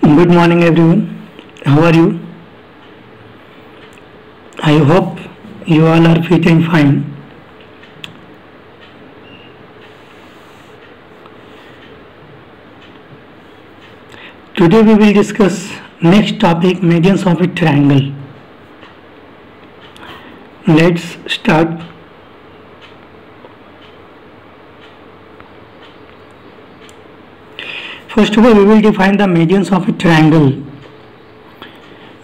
Good morning, everyone. How are you? I hope you all are fit and fine. Today we will discuss next topic, medians of a triangle. Let's start. First of all, we will define the medians of a triangle.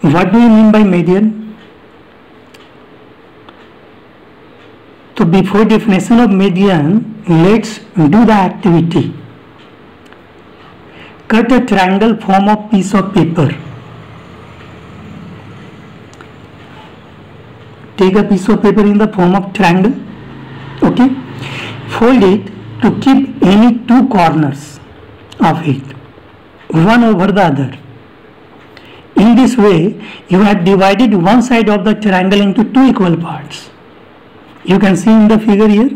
What do you mean by median? So before definition of median, let's do the activity. Cut a triangle form of piece of paper. Take a piece of paper in the form of triangle. Okay. Fold it to keep any two corners of it, one over the other. In this way, you have divided one side of the triangle into two equal parts. You can see in the figure here,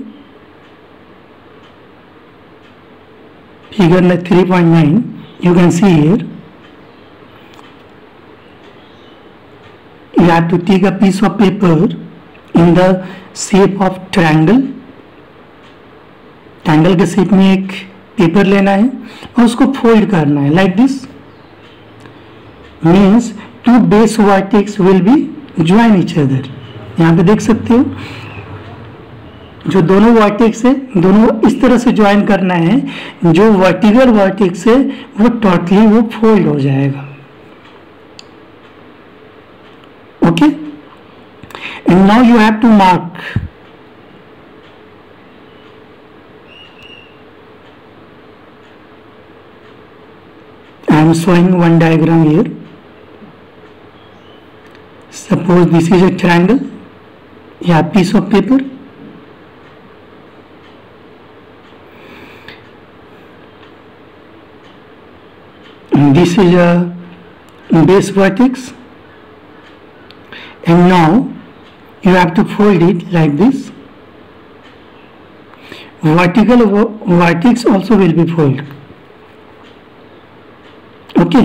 figure 3.9, you can see here, you have to take a piece of paper in the shape of triangle. Triangle के shape में एक paper लेना है और उसको fold करना है like this. Means two base vertex will be join each other. यहाँ पे देख सकते हो जो दोनों वर्टेक्स है दोनों इस तरह से ज्वाइन करना है. जो वर्टिकल वर्टेक्स है वो टोटली वो फोल्ड हो जाएगा. Okay. And now you have to mark. I am showing one diagram here. Suppose this is a triangle. Yeah, piece of paper. And this is a base vertex. And now you have to fold it like this. Vertical vertex also will be folded. Okay,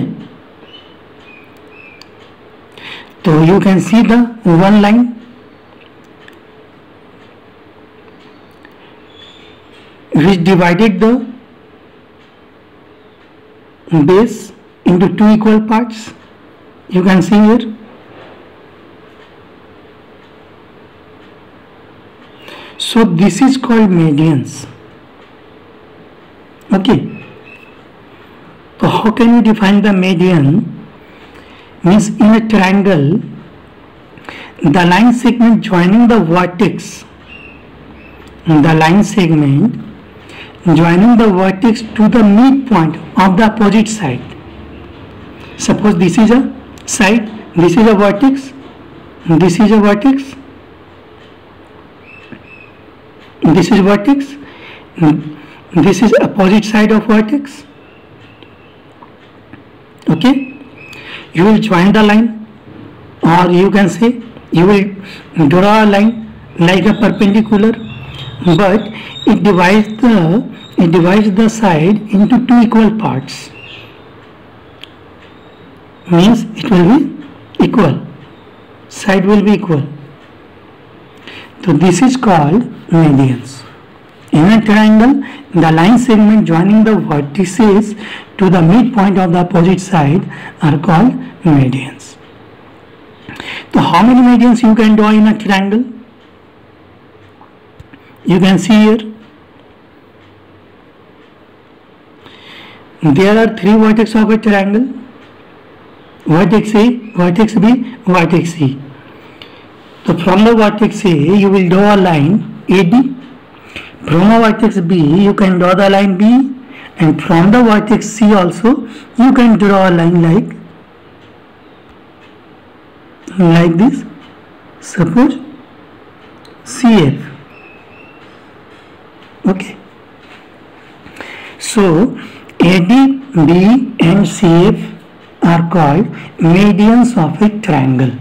so you can see the one line which divided the base into two equal parts. You can see here. So this is called medians. Okay. So how can you define the median? Means in a triangle, the line segment joining the vertex, the line segment joining the vertex to the midpoint of the opposite side. Suppose this is a side, this is a vertex, this is a vertex, this is vertex, this is opposite side of vertex. Okay, you will join the line, or you can say you will draw a line like a perpendicular, but it divides the side into two equal parts. Means it will be equal, side will be equal. So this is called medians. In a triangle, the line segment joining the vertices to the midpoint of the opposite side are called medians. So how many medians you can draw in a triangle? You can see here. There are three vertices of a triangle. Vertex A, vertex B, vertex C. So from the vertex A, you will draw a line AD. From a vertex B, you can draw the line B, and from the vertex C also, you can draw a line like this. Suppose CF. Okay. So AD, B, and CF are called medians of a triangle.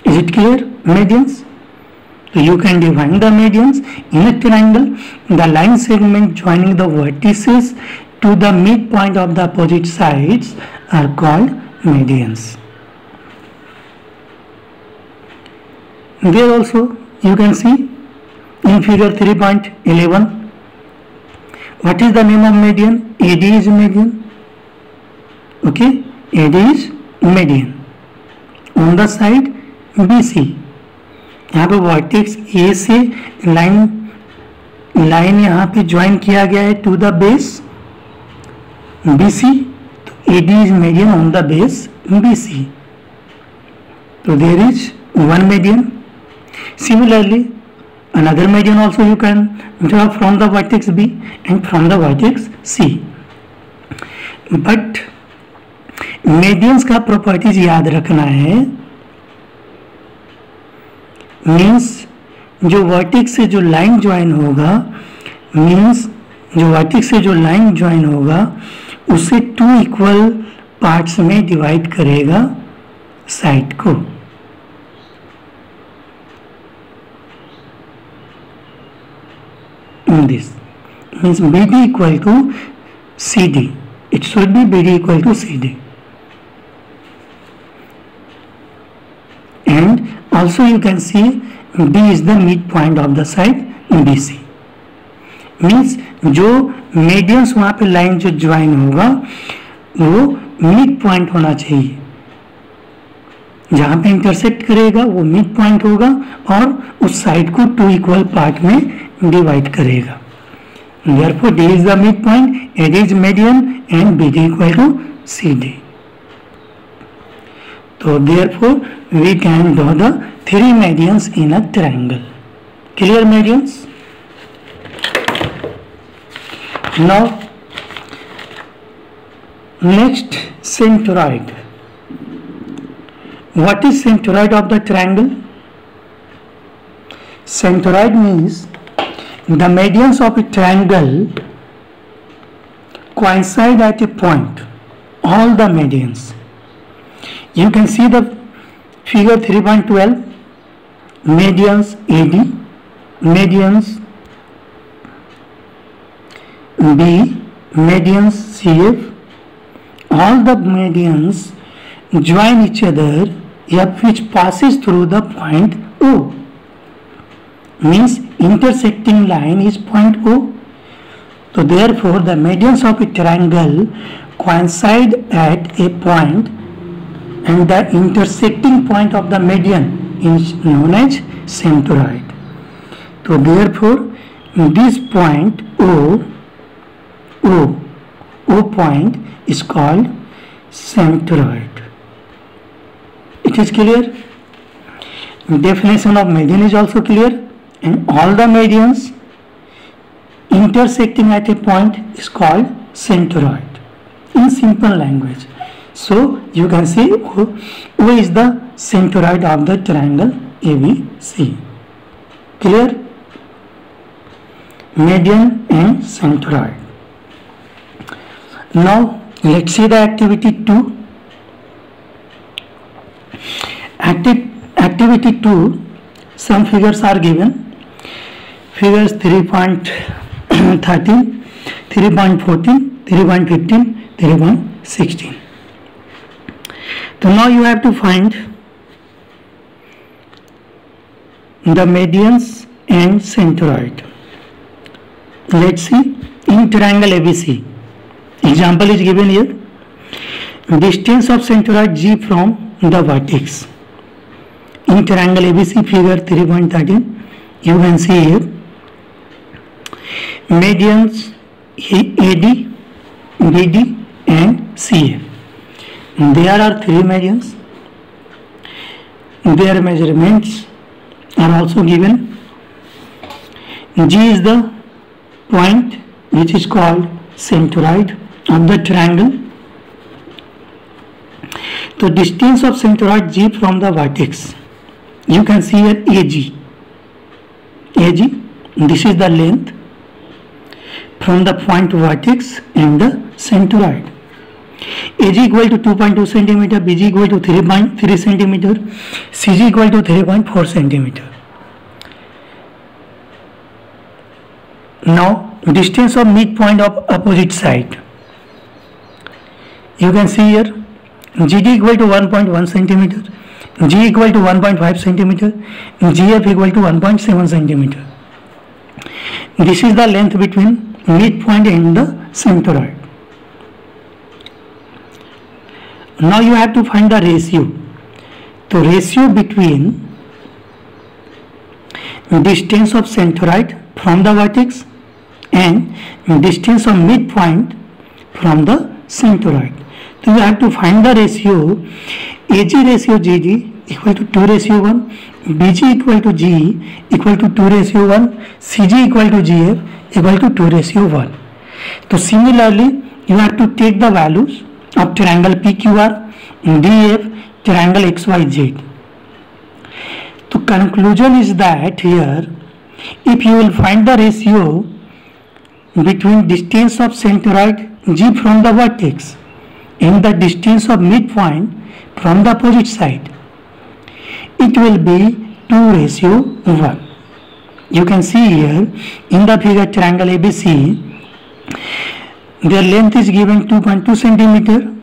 Is it clear? Medians. So you can define the medians in a triangle. The line segment joining the vertices to the midpoint of the opposite sides are called medians. There also you can see in figure 3.11, what is the name of median? AD is median. Okay, AD is median on the side BC. यहाँ पे vertex ए से line यहाँ पे join किया गया है to the base BC, तो AD is median on the base BC. So there is one median. Similarly, another median also you can draw from the vertex B and from the vertex C. But medians का properties याद रखना है, means जो vertex से जो line join होगा, उसे 2 equal parts में डिवाइड करेगा साइड को. This means BD equal to CD. It should be BD equal to CD. And also you can see B is the midpoint of the side BC. Means जो medians वहाँ पे line जो join होगा वो mid point होना चाहिए, जहाँ पे इंटरसेक्ट करेगा वो मिड पॉइंट होगा और उस साइड को 2 इक्वल पार्ट में डिवाइड करेगा. Therefore D is the midpoint, AD is median and BD equal to CD. So therefore we can draw the 3 medians in a triangle. Clear medians? Now next, centroid. What is centroid of the triangle? Centroid means the medians of a triangle coincide at a point. All the medians. You can see the figure 3.12. Medians AD, medians B, medians CF. All the medians join each other, which passes through the point O. Means intersecting line is point O. So therefore the medians of a triangle coincide at a point, and the intersecting point of the median is known as centroid. So therefore this point O point is called centroid. It is clear? Definition of median is also clear, and all the medians intersecting at a point is called centroid in simple language. So you can say O is the centroid of the triangle ABC. Clear? Median and centroid. Now let's see the activity 2. Activity 2, some figures are given. Figures 3.13, 3.14, 3.15, 3.16. So now you have to find the medians and centroid. Let's see in triangle ABC. Example is given here. Distance of centroid G from the vertex. In triangle ABC figure 3.13, you can see here medians AD, BD and CF. There are 3 medians. Their measurements are also given. G is the point which is called centroid of the triangle. So distance of centroid G from the vertex, you can see here AG. This is the length from the point vertex and the centroid. AG equal to 2.2 cm, BG equal to 3.3 cm, CG equal to 3.4 cm. Now distance of midpoint of opposite side. you can see here GD equal to 1.1 centimeter, G equal to 1.5 centimeter, GF equal to 1.7 centimeter. This is the length between midpoint and the centroid. Now you have to find the ratio. The ratio between distance of centroid from the vertex and distance of midpoint from the centroid. So you have to find the ratio. AG ratio GG equal to 2 ratio 1, BG equal to G equal to 2 ratio 1, CG equal to GF equal to 2 ratio 1. So similarly, you have to take the values of triangle PQR, DF, triangle XYZ. So conclusion is that here, if you will find the ratio between distance of centroid G from the vertex and the distance of midpoint from the opposite side, it will be 2:1. You can see here in the figure triangle ABC, their length is given 2.2 centimeter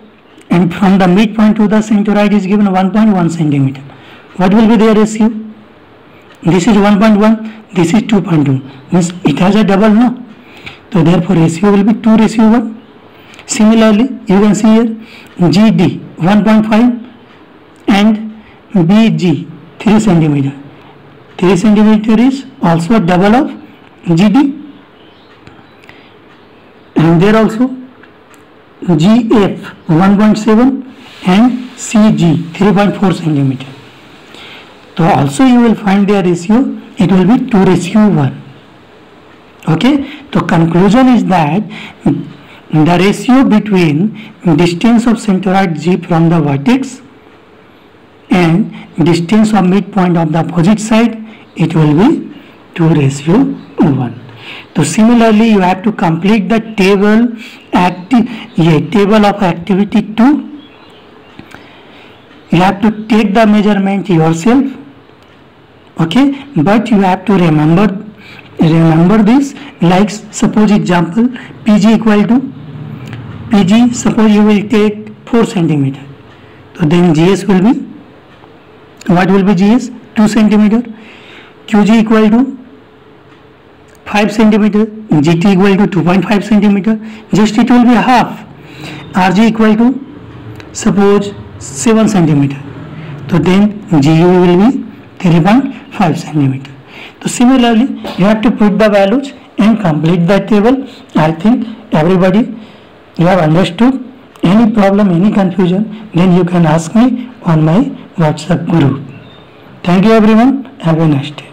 and from the midpoint to the centroid is given 1.1 centimeter. What will be their ratio? This is 1.1, this is 2.2, means it has a double, no? So therefore ratio will be 2:1. Similarly, you can see here GD 1.5 and BG 3 centimeter. 3 centimeter is also a double of GD, and there also GF 1.7 and CG 3.4 centimeter. So also you will find their ratio, it will be 2:1. Okay, so conclusion is that the ratio between distance of centroid G from the vertex and distance of midpoint of the opposite side, it will be 2:1. So similarly, you have to complete the table of activity 2. You have to take the measurement yourself. Okay, but you have to remember this, like suppose example PG equal to PG, suppose you will take 4 centimeter. So then GS will be, what will be GS? 2 centimeter. QG equal to 5 centimeter, GT equal to 2.5 centimeter, just it will be half. RG equal to suppose 7 centimeter. So then GU will be 3.5 centimeter. So similarly, you have to put the values and complete the table. I think everybody, you have understood. Any problem, any confusion, then you can ask me on my WhatsApp group. Thank you everyone. Have a nice day.